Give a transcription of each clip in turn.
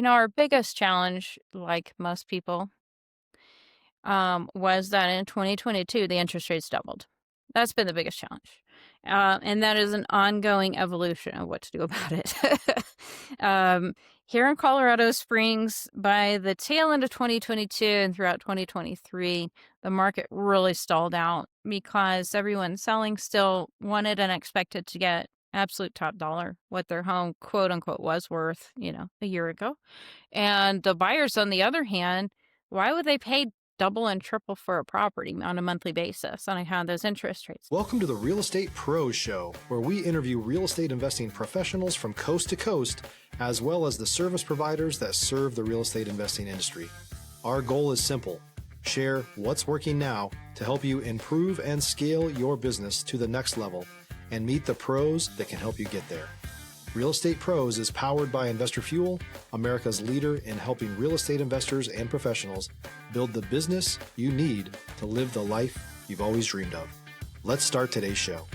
Our biggest challenge, like most people, was that in 2022, the interest rates doubled. That's been the biggest challenge. And that is an ongoing evolution of what to do about it. um, Here in Colorado Springs, by the tail end of 2022 and throughout 2023, the market really stalled out because everyone selling still wanted and expected to get absolute top dollar what their home, quote unquote, was worth, a year ago. And the buyers, on the other hand, why would they pay double and triple for a property on a monthly basis on account of those interest rates? Welcome to the Real Estate Pros Show, where we interview real estate investing professionals from coast to coast, as well as the service providers that serve the real estate investing industry. Our goal is simple: share what's working now to help you improve and scale your business to the next level and meet the pros that can help you get there. Real Estate Pros is powered by Investor Fuel, America's leader in helping real estate investors and professionals build the business you need to live the life you've always dreamed of. Let's start today's show.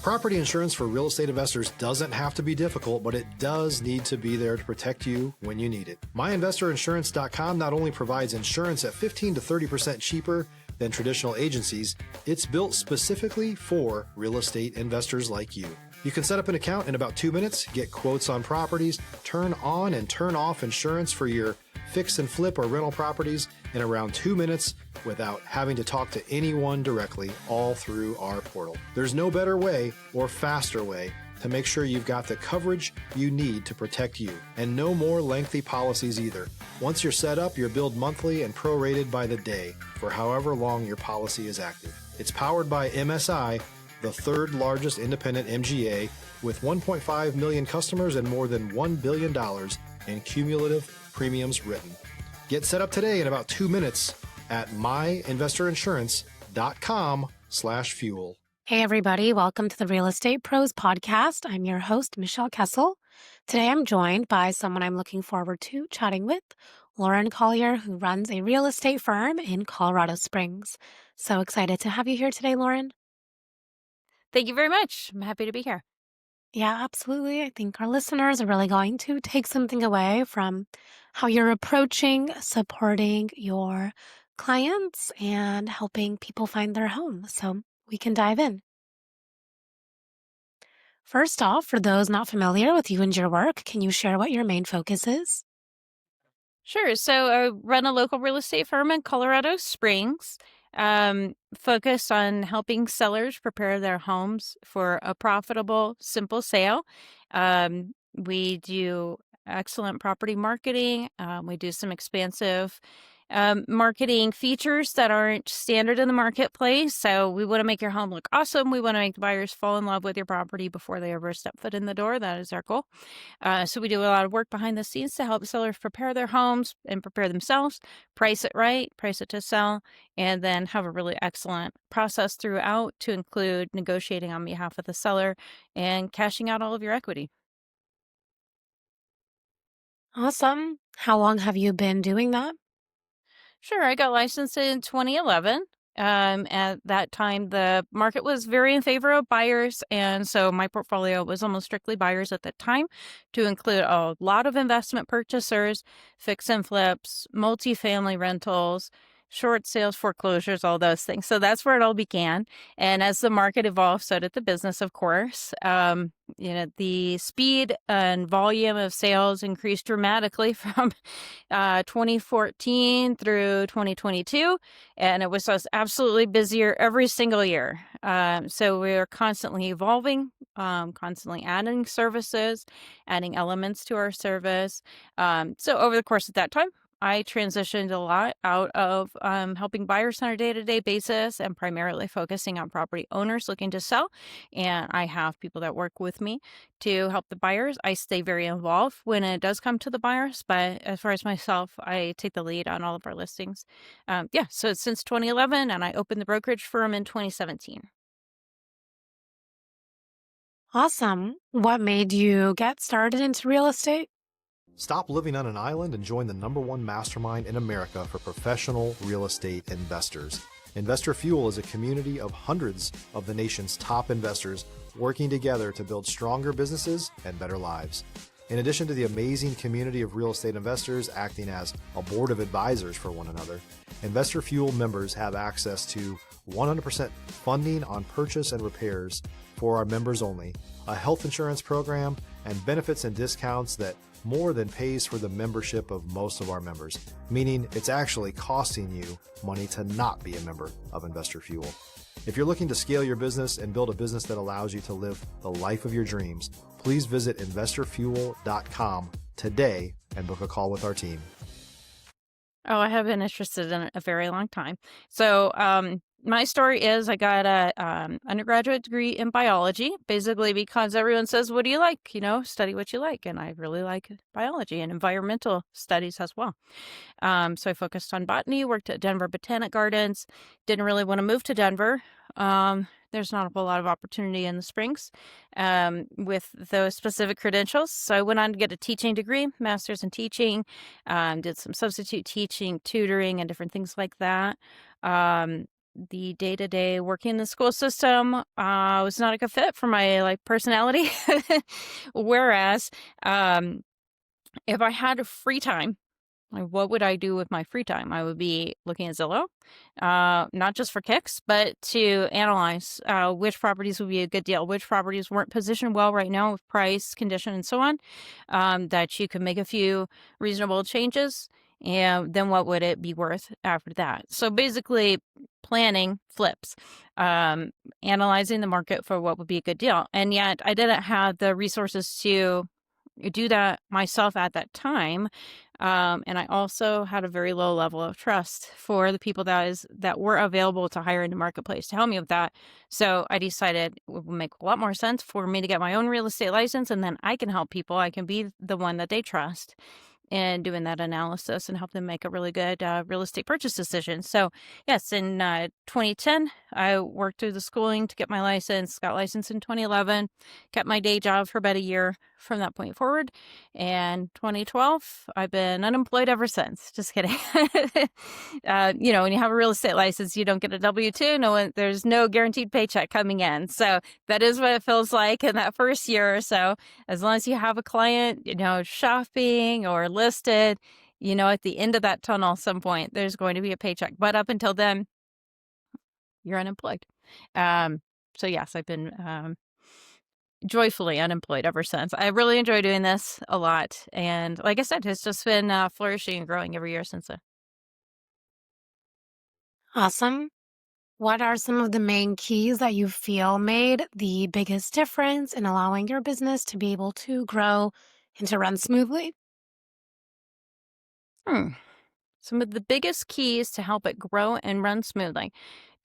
Property insurance for real estate investors doesn't have to be difficult, but it does need to be there to protect you when you need it. MyInvestorInsurance.com not only provides insurance at 15 to 30% cheaper than traditional agencies, it's built specifically for real estate investors like you. You can set up an account in about 2 minutes, get quotes on properties, turn on and turn off insurance for your fix and flip or rental properties in around 2 minutes without having to talk to anyone directly, all through our portal. There's no better way or faster way to make sure you've got the coverage you need to protect you, and no more lengthy policies either. Once you're set up, you're billed monthly and prorated by the day for however long your policy is active. It's powered by MSI, the third largest independent MGA, with 1.5 million customers and more than $1 billion in cumulative premiums written. Get set up today in about 2 minutes at myinvestorinsurance.com/fuel. Hey, everybody. Welcome to the Real Estate Pros podcast. I'm your host, Michelle Kesil. Today, I'm joined by someone I'm looking forward to chatting with, Lauren Collier, who runs a real estate firm in Colorado Springs. So excited to have you here today, Lauren. Thank you very much. I'm happy to be here. Yeah, absolutely. I think our listeners are really going to take something away from how you're approaching supporting your clients and helping people find their home. So we can dive in. First off, for those not familiar with you and your work, can you share what your main focus is? Sure. So I run a local real estate firm in Colorado Springs, focused on helping sellers prepare their homes for a profitable, simple sale. We do excellent property marketing. We do some expansive marketing features that aren't standard in the marketplace. So we want to make your home look awesome. We want to make the buyers fall in love with your property before they ever step foot in the door. That is our goal. So we do a lot of work behind the scenes to help sellers prepare their homes and prepare themselves, price it right, price it to sell, and then have a really excellent process throughout to include negotiating on behalf of the seller and cashing out all of your equity. Awesome. How long have you been doing that? Sure, I got licensed in 2011. At that time, the market was very in favor of buyers, and so my portfolio was almost strictly buyers at that time, to include a lot of investment purchasers, fix and flips, multifamily rentals, short sales, foreclosures, all those things. So that's where it all began. And as the market evolved, so did the business, of course. The speed and volume of sales increased dramatically from 2014 through 2022, and it was just absolutely busier every single year. So we're constantly evolving, constantly adding services, adding elements to our service. So over the course of that time, I transitioned a lot out of helping buyers on a day-to-day basis and primarily focusing on property owners looking to sell. And I have people that work with me to help the buyers. I stay very involved when it does come to the buyers, but as far as myself, I take the lead on all of our listings. So it's since 2011, and I opened the brokerage firm in 2017. Awesome. What made you get started into real estate? Stop living on an island and join the #1 mastermind in America for professional real estate investors. Investor Fuel is a community of hundreds of the nation's top investors working together to build stronger businesses and better lives. In addition to the amazing community of real estate investors acting as a board of advisors for one another, Investor Fuel members have access to 100% funding on purchase and repairs for our members only, a health insurance program, and benefits and discounts that more than pays for the membership of most of our members, meaning it's actually costing you money to not be a member of Investor Fuel. If you're looking to scale your business and build a business that allows you to live the life of your dreams, please visit investorfuel.com today and book a call with our team. Oh, I have been interested in it a very long time. So, my story is I got a undergraduate degree in biology, basically because everyone says, "What do you like?" Study what you like, and I really like biology and environmental studies as well. So I focused on botany, worked at Denver Botanic Gardens. Didn't really want to move to Denver. There's not a whole lot of opportunity in the Springs with those specific credentials. So I went on to get a teaching degree, master's in teaching, did some substitute teaching, tutoring, and different things like that. The day-to-day working in the school system was not a good fit for my personality. Whereas if I had free time, what would I do with my free time? I would be looking at Zillow, not just for kicks, but to analyze which properties would be a good deal, which properties weren't positioned well right now with price, condition, and so on, that you could make a few reasonable changes, and then what would it be worth after that? So basically, planning flips, analyzing the market for what would be a good deal. And yet I didn't have the resources to do that myself at that time. And I also had a very low level of trust for the people that were available to hire in the marketplace to help me with that. So I decided it would make a lot more sense for me to get my own real estate license, and then I can help people. I can be the one that they trust in doing that analysis and help them make a really good real estate purchase decision. So yes, in 2010, I worked through the schooling to get my license, got licensed in 2011, kept my day job for about a year from that point forward. And 2012, I've been unemployed ever since. Just kidding. When you have a real estate license, you don't get a W-2. There's no guaranteed paycheck coming in. So that is what it feels like in that first year or so. As long as you have a client, shopping or listed, at the end of that tunnel, some point, there's going to be a paycheck. But up until then, you're unemployed. So yes, I've been joyfully unemployed ever since. I really enjoy doing this a lot. And like I said, it's just been flourishing and growing every year since then. Awesome. What are some of the main keys that you feel made the biggest difference in allowing your business to be able to grow and to run smoothly? Some of the biggest keys to help it grow and run smoothly.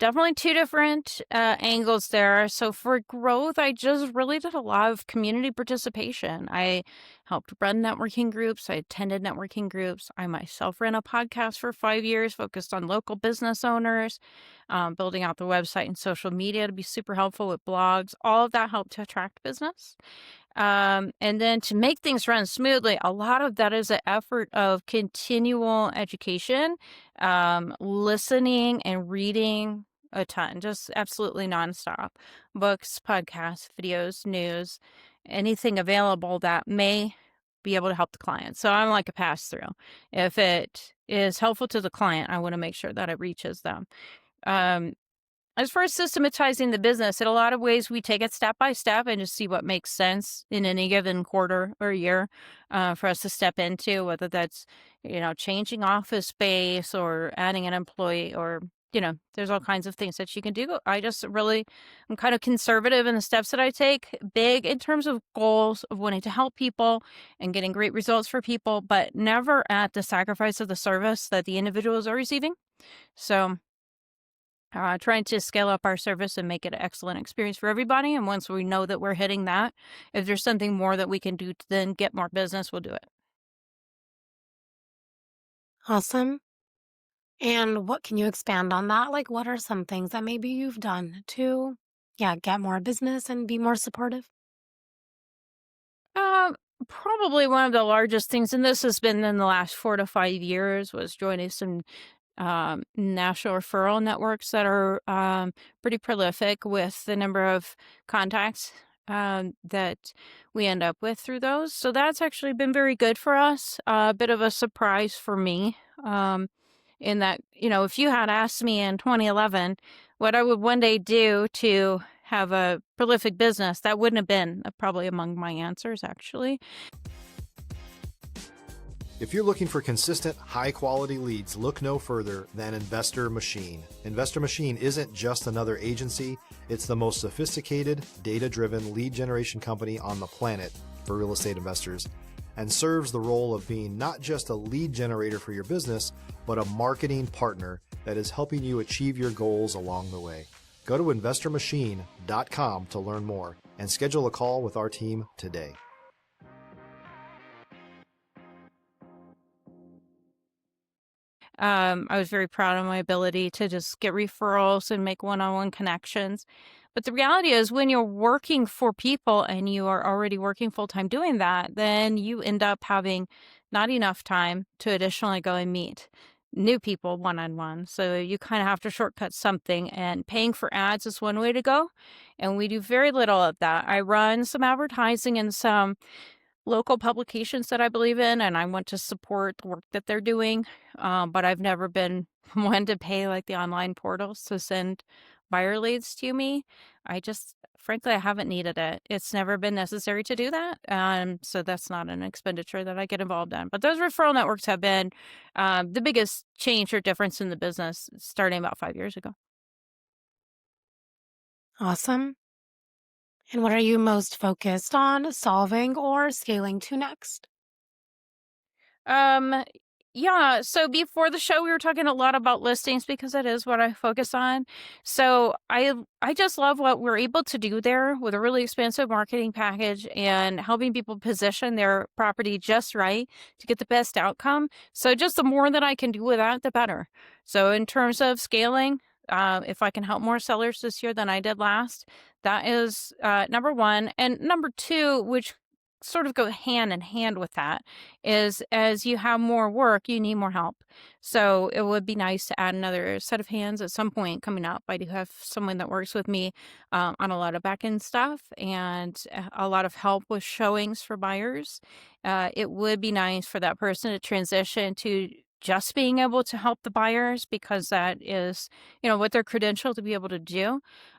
Definitely two different angles there. So for growth, I just really did a lot of community participation. I helped run networking groups. I attended networking groups. I myself ran a podcast for 5 years focused on local business owners, building out the website and social media to be super helpful with blogs. All of that helped to attract business. And then to make things run smoothly, a lot of that is an effort of continual education, listening and reading a ton, just absolutely nonstop. Books, podcasts, videos, news, anything available that may be able to help the client. So I'm like a pass through. If it is helpful to the client, I want to make sure that it reaches them. As far as systematizing the business, in a lot of ways, we take it step by step and just see what makes sense in any given quarter or year for us to step into, whether that's, changing office space or adding an employee or, there's all kinds of things that you can do. I'm kind of conservative in the steps that I take, big in terms of goals of wanting to help people and getting great results for people, but never at the sacrifice of the service that the individuals are receiving. So trying to scale up our service and make it an excellent experience for everybody. And once we know that we're hitting that, if there's something more that we can do to then get more business, we'll do it. Awesome. And what can you expand on that? Like, what are some things that maybe you've done to, get more business and be more supportive? Uh, Probably one of the largest things, and this has been in the last 4 to 5 years, was joining some national referral networks that are pretty prolific with the number of contacts that we end up with through those. So that's actually been very good for us. A bit of a surprise for me. In that, if you had asked me in 2011 what I would one day do to have a prolific business, that wouldn't have been probably among my answers, actually. If you're looking for consistent, high-quality leads, look no further than Investor Machine. Investor Machine isn't just another agency, it's the most sophisticated, data-driven lead generation company on the planet for real estate investors, and serves the role of being not just a lead generator for your business, but a marketing partner that is helping you achieve your goals along the way. Go to investormachine.com to learn more and schedule a call with our team today. I was very proud of my ability to just get referrals and make one-on-one connections. But the reality is, when you're working for people and you are already working full-time doing that, then you end up having not enough time to additionally go and meet new people one-on-one. So you kind of have to shortcut something, and paying for ads is one way to go. And we do very little of that. I run some advertising in some local publications that I believe in, and I want to support the work that they're doing. But I've never been one to pay like the online portals to send buyer leads to me. Frankly, I haven't needed it. It's never been necessary to do that. So that's not an expenditure that I get involved in. But those referral networks have been the biggest change or difference in the business starting about 5 years ago. Awesome. And what are you most focused on solving or scaling to next? Um, yeah, so before the show we were talking a lot about listings because that is what I focus on. So I just love what we're able to do there with a really expensive marketing package and helping people position their property just right to get the best outcome. So just the more that I can do with that, the better. So in terms of scaling, if I can help more sellers this year than I did last, that is number one. And number two, which sort of go hand in hand with that, is as you have more work, you need more help. So it would be nice to add another set of hands at some point coming up. I do have someone that works with me on a lot of back end stuff and a lot of help with showings for buyers. It would be nice for that person to transition to just being able to help the buyers, because that is, what they're credentialed to be able to do,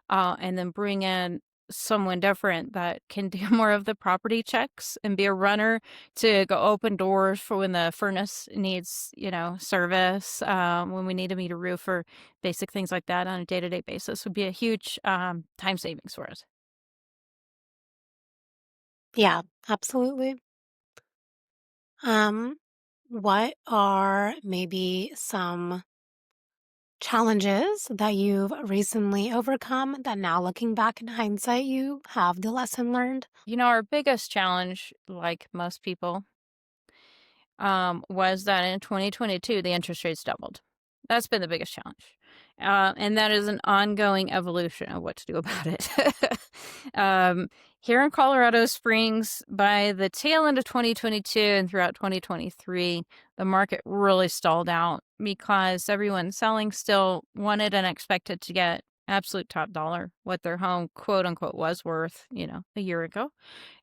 and then bring in someone different that can do more of the property checks and be a runner to go open doors for when the furnace needs, service, when we need to meet a roofer, basic things like that on a day-to-day basis would be a huge time savings for us. Yeah, absolutely. Um, what are maybe some challenges that you've recently overcome that now looking back in hindsight, you have the lesson learned? Our biggest challenge, like most people, was that in 2022, the interest rates doubled. That's been the biggest challenge. And that is an ongoing evolution of what to do about it. um, Here in Colorado Springs, by the tail end of 2022 and throughout 2023, the market really stalled out because everyone selling still wanted and expected to get absolute top dollar what their home, quote unquote, was worth, a year ago.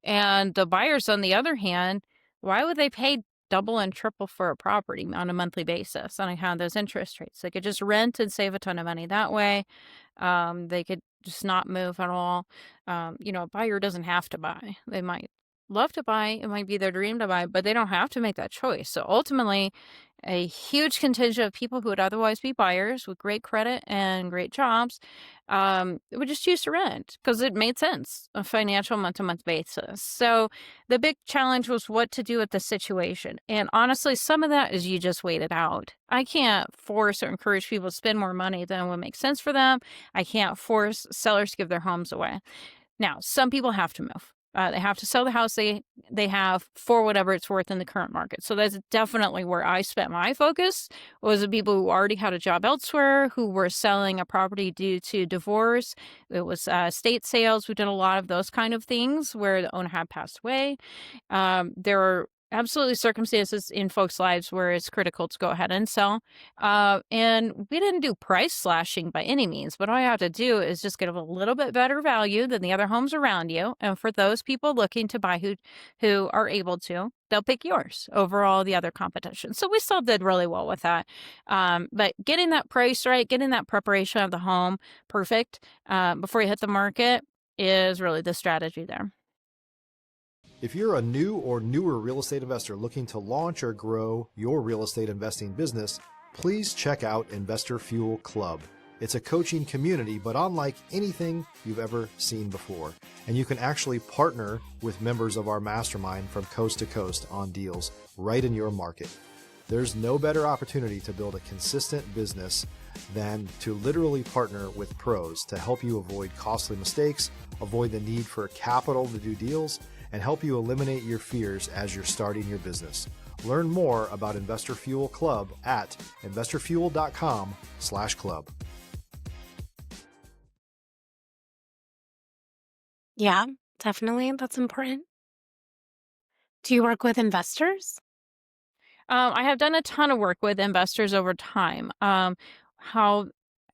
And the buyers, on the other hand, why would they pay double and triple for a property on a monthly basis on account of those interest rates? They could just rent and save a ton of money that way. They could just not move at all. A buyer doesn't have to buy. They might love to buy. It might be their dream to buy, but they don't have to make that choice. So ultimately, a huge contingent of people who would otherwise be buyers with great credit and great jobs would just choose to rent because it made sense on a financial month-to-month basis. So the big challenge was what to do with the situation. And honestly, some of that is you just wait it out. I can't force or encourage people to spend more money than would make sense for them. I can't force sellers to give their homes away. Now, some people have to move. They have to sell the house they have for whatever it's worth in the current market. So that's definitely where I spent my focus, was the people who already had a job elsewhere, who were selling a property due to divorce. It was estate sales. We did a lot of those kind of things where the owner had passed away. There were absolutely circumstances in folks' lives where it's critical to go ahead and sell. And we didn't do price slashing by any means, but all you have to do is just get a little bit better value than the other homes around you. And for those people looking to buy who are able to, they'll pick yours over all the other competition. So we still did really well with that. But getting that price right, getting that preparation of the home perfect before you hit the market is really the strategy there. If you're a new or newer real estate investor looking to launch or grow your real estate investing business, please check out Investor Fuel Club. It's a coaching community, but unlike anything you've ever seen before. And you can actually partner with members of our mastermind from coast to coast on deals right in your market. There's no better opportunity to build a consistent business than to literally partner with pros to help you avoid costly mistakes, avoid the need for capital to do deals, and help you eliminate your fears as you're starting your business. Learn more about Investor Fuel Club at investorfuel.com/club. Yeah, definitely. That's important. Do you work with investors? I have done a ton of work with investors over time. How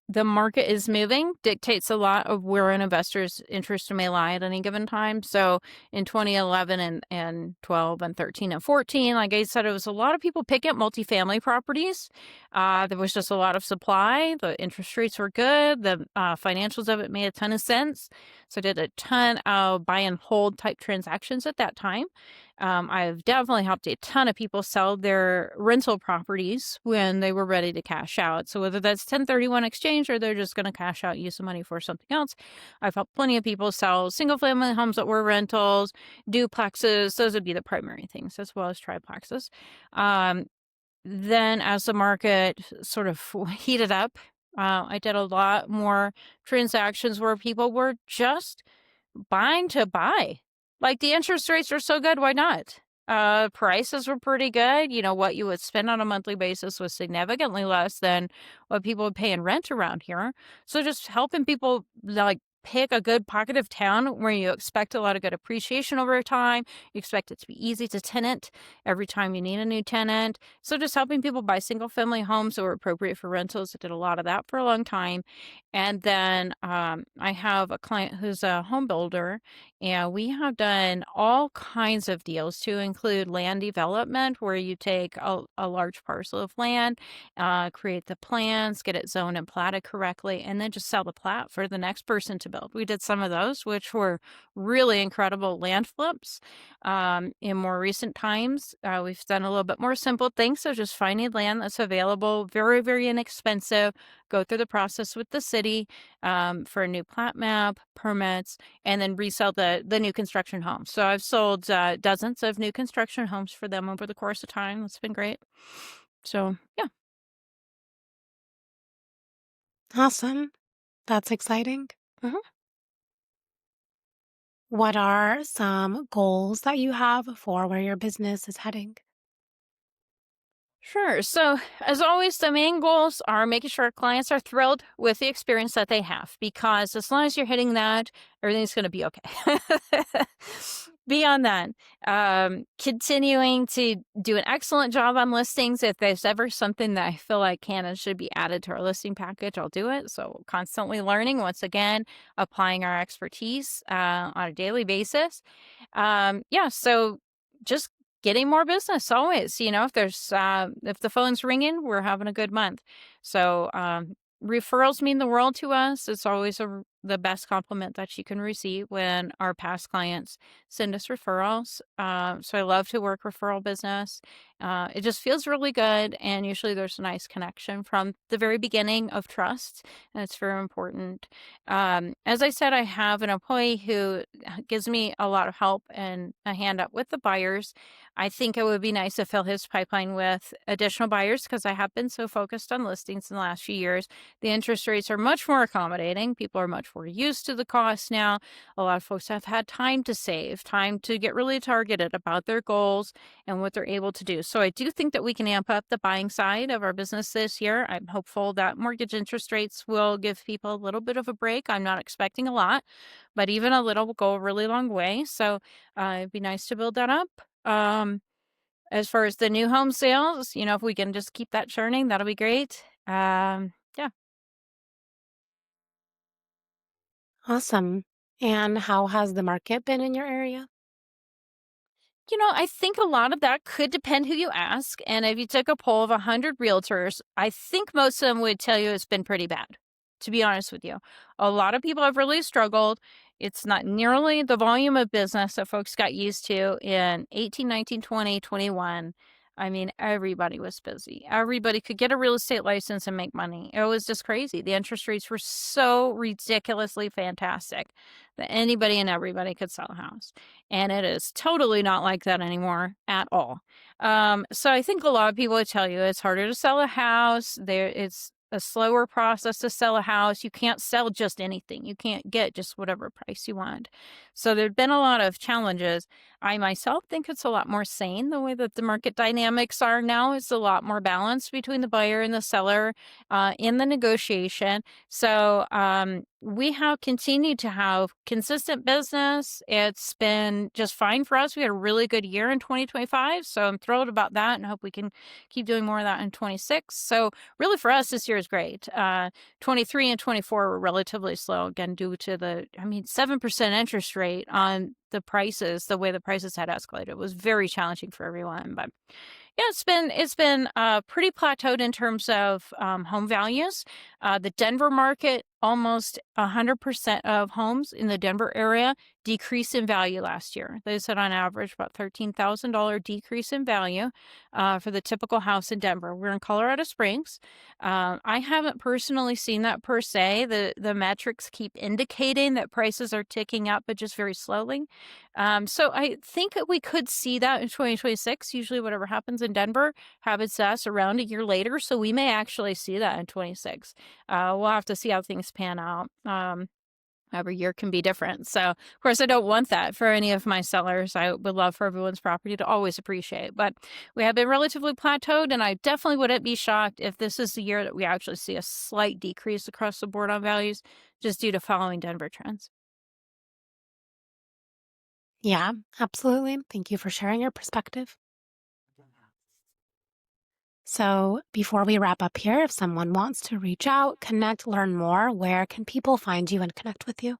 the market is moving dictates a lot of where an investor's interest may lie at any given time. So in 2011 and 12 and 13 and 14, like I said, it was a lot of people picking up multifamily properties. There was just a lot of supply. The interest rates were good. The financials of it made a ton of sense. So I did a ton of buy and hold type transactions at that time. I've definitely helped a ton of people sell their rental properties when they were ready to cash out. So whether that's 1031 exchange or they're just going to cash out, use the money for something else, I've helped plenty of people sell single family homes that were rentals, duplexes. Those would be the primary things, as well as triplexes. Then as the market sort of heated up, I did a lot more transactions where people were just buying to buy. Like, the interest rates are so good, why not? Prices were pretty good. You know, what you would spend on a monthly basis was significantly less than what people would pay in rent around here. So just helping people, like, pick a good pocket of town where you expect a lot of good appreciation over time. You expect it to be easy to tenant every time you need a new tenant. So just helping people buy single family homes that were appropriate for rentals. I did a lot of that for a long time. And then I have a client who's a home builder, and we have done all kinds of deals to include land development, where you take a large parcel of land, create the plans, get it zoned and platted correctly, and then just sell the plat for the next person to build. We did some of those, which were really incredible land flips. In more recent times, we've done a little bit more simple things. So just finding land that's available, very, very inexpensive, go through the process with the city for a new plat map, permits, and then resell the new construction homes. So I've sold dozens of new construction homes for them over the course of time. It's been great. So yeah. Awesome. That's exciting. Mhm. What are some goals that you have for where your business is heading? Sure. So, as always, the main goals are making sure our clients are thrilled with the experience that they have, because as long as you're hitting that, everything's going to be okay. Beyond that, continuing to do an excellent job on listings. If there's ever something that I feel like can and should be added to our listing package, I'll do it. So, constantly learning, once again, applying our expertise on a daily basis. Yeah. So, just getting more business always. You know, if the phone's ringing, we're having a good month. So referrals mean the world to us. It's always the best compliment that you can receive when our past clients send us referrals. So I love to work referral business. It just feels really good, and usually there's a nice connection from the very beginning of trust, and it's very important. As I said, I have an employee who gives me a lot of help and a hand up with the buyers. I think it would be nice to fill his pipeline with additional buyers, because I have been so focused on listings in the last few years. The interest rates are much more accommodating. People are much more used to the cost now. A lot of folks have had time to save, time to get really targeted about their goals and what they're able to do. So I do think that we can amp up the buying side of our business this year. I'm hopeful that mortgage interest rates will give people a little bit of a break. I'm not expecting a lot, but even a little will go a really long way. So it'd be nice to build that up. As far as the new home sales, if we can just keep that churning, that'll be great. Yeah. Awesome. And how has the market been in your area? I think a lot of that could depend who you ask. And if you took a poll of 100 realtors, I think most of them would tell you it's been pretty bad, to be honest with you. A lot of people have really struggled. It's not nearly the volume of business that folks got used to in 18, 19, 20, 21. I mean, everybody was busy. Everybody could get a real estate license and make money. It was just crazy. The interest rates were so ridiculously fantastic that anybody and everybody could sell a house. And it is totally not like that anymore at all. So I think a lot of people would tell you it's harder to sell a house. It's a slower process to sell a house. You can't sell just anything. You can't get just whatever price you want. So there've been a lot of challenges. I myself think it's a lot more sane the way that the market dynamics are now. It's a lot more balanced between the buyer and the seller in the negotiation. So we have continued to have consistent business. It's been just fine for us. We had a really good year in 2025. So I'm thrilled about that and hope we can keep doing more of that in 26. So really for us, this year is great. 23 and 24 were relatively slow, again, due to 7% interest rate on the prices, the way the prices had escalated. It was very challenging for everyone. But yeah, it's been pretty plateaued in terms of home values. The Denver market, almost 100% of homes in the Denver area decreased in value last year. They said on average about $13,000 decrease in value for the typical house in Denver. We're in Colorado Springs. I haven't personally seen that per se. The metrics keep indicating that prices are ticking up, but just very slowly. So I think that we could see that in 2026. Usually whatever happens in Denver happens to us around a year later. So we may actually see that in 26. We'll have to see how things pan out. Every year can be different. So, of course, I don't want that for any of my sellers. I would love for everyone's property to always appreciate. But we have been relatively plateaued, and I definitely wouldn't be shocked if this is the year that we actually see a slight decrease across the board on values just due to following Denver trends. Yeah, absolutely. Thank you for sharing your perspective. So, before we wrap up here, if someone wants to reach out, connect, learn more, where can people find you and connect with you?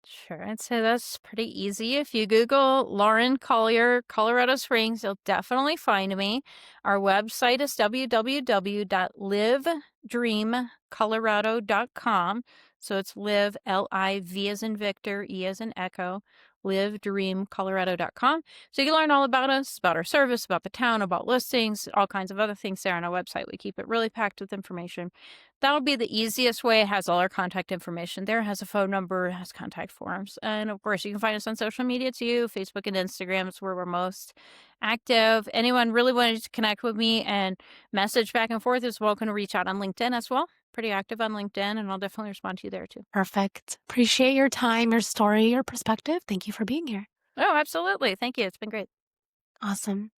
Sure. I'd say that's pretty easy. If you Google Lauren Collier, Colorado Springs, you'll definitely find me. Our website is www.livedreamcolorado.com. So it's live, L-I-V as in Victor, E as in Echo, livedreamcolorado.com. So you can learn all about us, about our service, about the town, about listings, all kinds of other things there on our website. We keep it really packed with information. That'll be the easiest way. It has all our contact information there. It has a phone number, it has contact forms. And of course, you can find us on social media too. Facebook and Instagram is where we're most active. Anyone really wanted to connect with me and message back and forth is welcome to reach out on LinkedIn as well. Pretty active on LinkedIn, and I'll definitely respond to you there too. Perfect. Appreciate your time, your story, your perspective. Thank you for being here. Oh, absolutely. Thank you. It's been great. Awesome.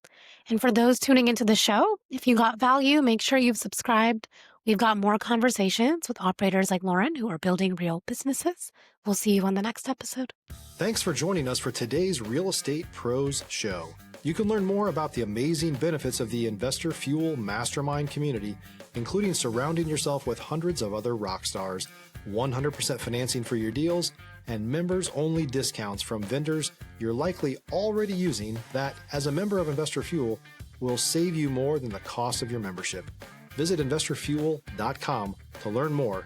And for those tuning into the show, if you got value, make sure you've subscribed. We've got more conversations with operators like Lauren who are building real businesses. We'll see you on the next episode. Thanks for joining us for today's Real Estate Pros Show. You can learn more about the amazing benefits of the Investor Fuel Mastermind community, including surrounding yourself with hundreds of other rock stars, 100% financing for your deals, and members-only discounts from vendors you're likely already using that, as a member of Investor Fuel, will save you more than the cost of your membership. Visit investorfuel.com to learn more.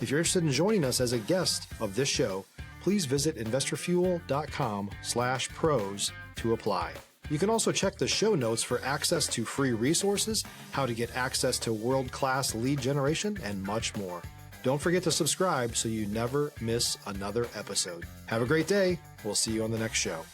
If you're interested in joining us as a guest of this show, please visit investorfuel.com/pros to apply. You can also check the show notes for access to free resources, how to get access to world-class lead generation, and much more. Don't forget to subscribe so you never miss another episode. Have a great day. We'll see you on the next show.